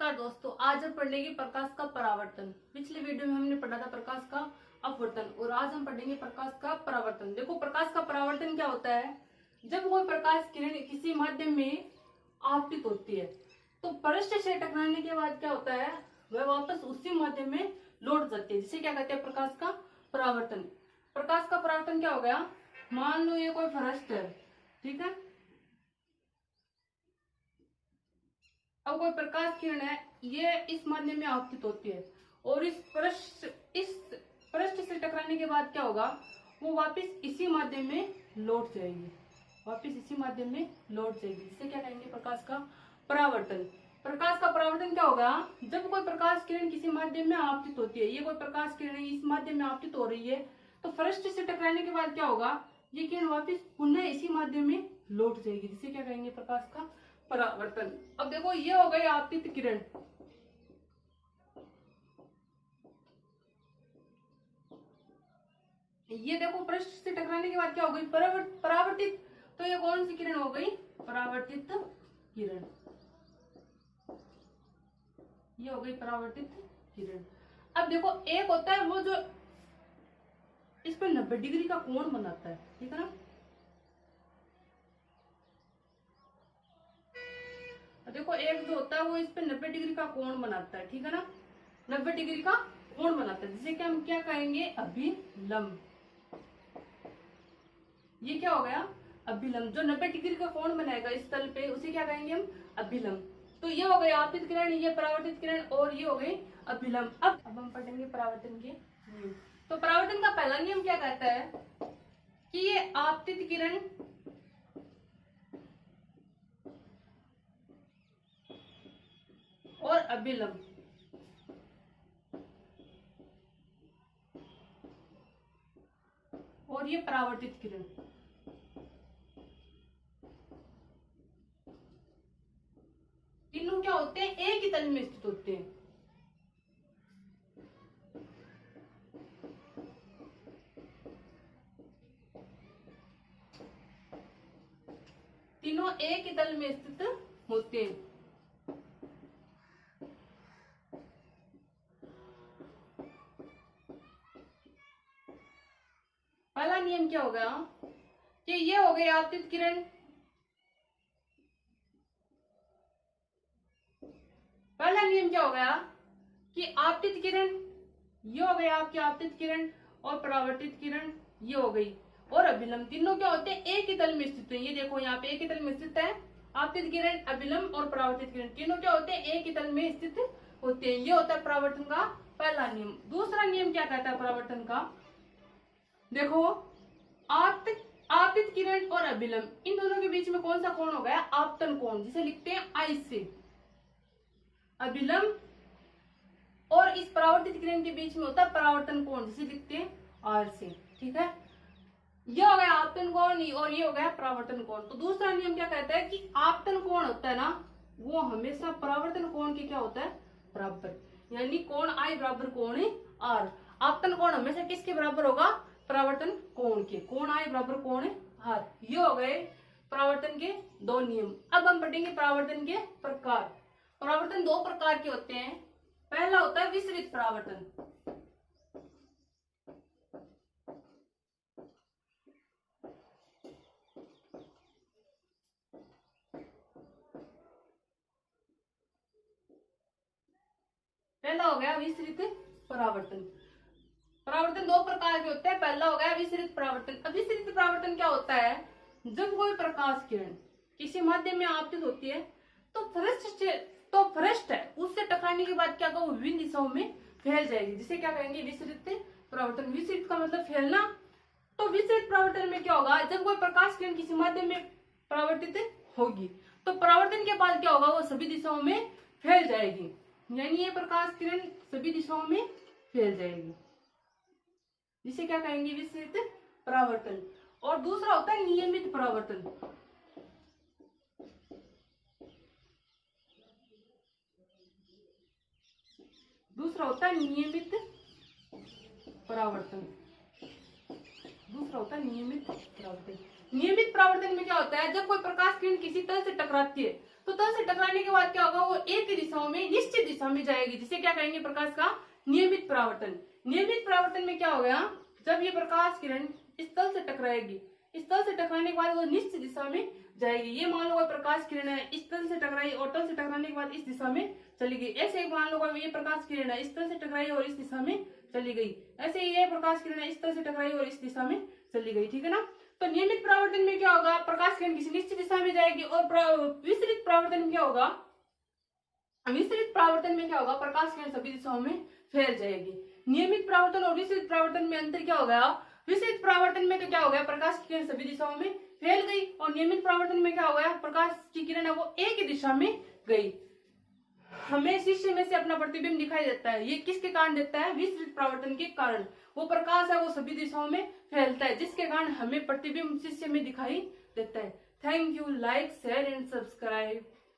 नमस्कार दोस्तों, आज हम पढ़ेंगे प्रकाश का परावर्तन। पिछले वीडियो में हमने पढ़ा था प्रकाश का अपवर्तन और आज हम पढ़ेंगे प्रकाश का परावर्तन। देखो, प्रकाश का परावर्तन क्या होता है। जब कोई प्रकाश किरण किसी माध्यम में आपतित होती है तो पृष्ठ से टकराने के बाद क्या होता है, वह वापस उसी माध्यम में लौट जाती है, जिसे क्या कहते हैं, प्रकाश का परावर्तन। प्रकाश का परावर्तन क्या हो गया, मान लो ये कोई पृष्ठ है, ठीक है। अब कोई प्रकाश किरण है, ये इस माध्यम में आपतित होती है और इस पृष्ठ से टकराने के बाद क्या होगा, वो वापस इसी माध्यम में लौट जाएगी, जिसे क्या कहेंगे, प्रकाश का परावर्तन। प्रकाश का परावर्तन क्या होगा, जब कोई प्रकाश किरण किसी माध्यम में आपतित होती है, ये कोई प्रकाश किरण इस माध्यम में आपतित हो रही है, तो पृष्ठ से टकराने के बाद क्या होगा, ये किरण वापस पुनः इसी माध्यम में लौट जाएगी, जिसे क्या कहेंगे, प्रकाश का परावर्तन। अब देखो, ये हो गई आपतित किरण, ये देखो पृष्ठ से टकराने के बाद क्या हो गई, परावर्तित। तो ये कौन सी किरण हो गई, परावर्तित किरण, ये हो गई परावर्तित किरण। अब देखो, एक होता है वो जो इस पर 90 डिग्री का कोण बनाता है, ठीक है ना। देखो, एक जो होता है वो इस पे 90 डिग्री का कोण बनाता है, ठीक है ना, 90 डिग्री का कोण बनाता है, जिसे कि हम क्या कहेंगे, अभिलंब। ये क्या हो गया, अभिलंब। जो 90 डिग्री का कोण बनाएगा इस तल पे, उसे क्या कहेंगे हम, अभिलंब। तो ये हो गई आपतित किरण, ये परावर्तित किरण और ये हो गई अभिलंब। अब हम पढ़ेंगे परावर्तन के नियम। तो परावर्तन का पहला नियम क्या कहता है कि ये आपतित किरण और अभिलंब और ये परावर्तित किरण, तीनों क्या होते हैं, एक ही तल में स्थित होते हैं। तीनों एक ही तल में स्थित होते हैं। पहला नियम क्या होगा कि ये हो गई आपतित किरण, पहला नियम क्या हो गया कि आपतित किरण, ये हो गई आपकी आपतित किरण और परावर्तित किरण ये हो गई, और अभिलंब, तीनों क्या होते हैं, एक ही तल में स्थित है। ये देखो, यहाँ पे एक ही तल में स्थित है, आपतित किरण, अभिलंब और परावर्तित किरण, तीनों क्या होते हैं, एक ही तल में स्थित होते हैं। ये होता है परावर्तन का पहला नियम। दूसरा नियम क्या कहता है परावर्तन का, देखो, आपतित किरण और अभिलंब, इन दोनों के बीच में कौन सा कोण हो गया, आपतन कोण, जिसे लिखते हैं आई से। अभिलंब और इस परावर्तित किरण के बीच में होता है परावर्तन कोण, जिसे लिखते हैं आर से, ठीक है। ये हो गया आपतन कोण और ये हो गया परावर्तन कोण। तो दूसरा नियम क्या कहता है कि आपतन कोण होता है ना, वो हमेशा परावर्तन कोण के क्या होता है, बराबर, यानी कोण आई बराबर कोण आर। आपतन कोण हमेशा किसके बराबर होगा, परावर्तन कोण के, कोण आई बराबर कोण आर। ये हो गए परावर्तन के दो नियम। अब हम पढ़ेंगे परावर्तन के प्रकार। परावर्तन दो प्रकार के होते हैं। पहला होता है विसरित परावर्तन, पहला हो गया विसरित परावर्तन। परावर्तन दो प्रकार के होते हैं, पहला हो गया विसरित परावर्तन। अब विसरित परावर्तन क्या होता है, जब कोई प्रकाश किरण किसी माध्यम में आपतित होती है तो पृष्ठ है उससे टकराने के बाद क्या होगा, वो विभिन्न दिशाओं में फैल जाएगी, जिसे क्या कहेंगे, विसरित परावर्तन। विसरित का मतलब फैलना। तो विसरित परावर्तन में क्या होगा, जब कोई प्रकाश किरण किसी माध्यम में परावर्तित होगी तो परावर्तन के बाद क्या होगा, वो सभी दिशाओं में फैल जाएगी, यानी ये प्रकाश किरण सभी दिशाओं में फैल जाएगी, जिसे क्या कहेंगे, विसरित परावर्तन। और दूसरा होता है नियमित परावर्तन। दूसरा होता है नियमित परावर्तन। नियमित परावर्तन में क्या होता है, जब कोई प्रकाश किरण किसी तल से टकराती है तो तल से टकराने के बाद क्या होगा, वो एक ही दिशाओं में निश्चित दिशा में जाएगी, जिसे क्या कहेंगे, प्रकाश का नियमित परावर्तन। नियमित परावर्तन में क्या हो गया, जब ये प्रकाश किरण इस तल से टकराएगी, इस तल से टकराने के बाद वो निश्चित दिशा में जाएगी। ये मान लो प्रकाश किरण है, इस तल से टकराई और तल से टकराने के बाद इस दिशा में चली गई। ऐसे एक मान लो ये प्रकाश किरण है, इस तल से टकराई और इस दिशा में चली गई। ऐसे ये प्रकाश किरण है, इस तल से टकराई और इस दिशा में चली गई। ठीक है ना। तो नियमित परावर्तन में क्या होगा, प्रकाश किरण किसी निश्चित दिशा में जाएगी। और विस्तृत परावर्तन में क्या होगा, विस्तृत परावर्तन में क्या होगा, प्रकाश किरण सभी दिशाओं में फैल जाएगी। नियमित परावर्तन और विस्तृत परावर्तन में अंतर क्या हो गया, विस्तृत परावर्तन में तो क्या हो गया, प्रकाश की किरण सभी दिशाओं में फैल गई, और नियमित परावर्तन में क्या हो गया, प्रकाश की किरण है वो एक ही दिशा में गई। हमें शीशे में से अपना प्रतिबिंब दिखाई देता है, ये किसके कारण देता है, विस्तृत परावर्तन के कारण। वो प्रकाश है वो सभी दिशाओं में फैलता है, जिसके कारण हमें प्रतिबिंब शीशे में दिखाई देता है। Thank you. Like, share and subscribe.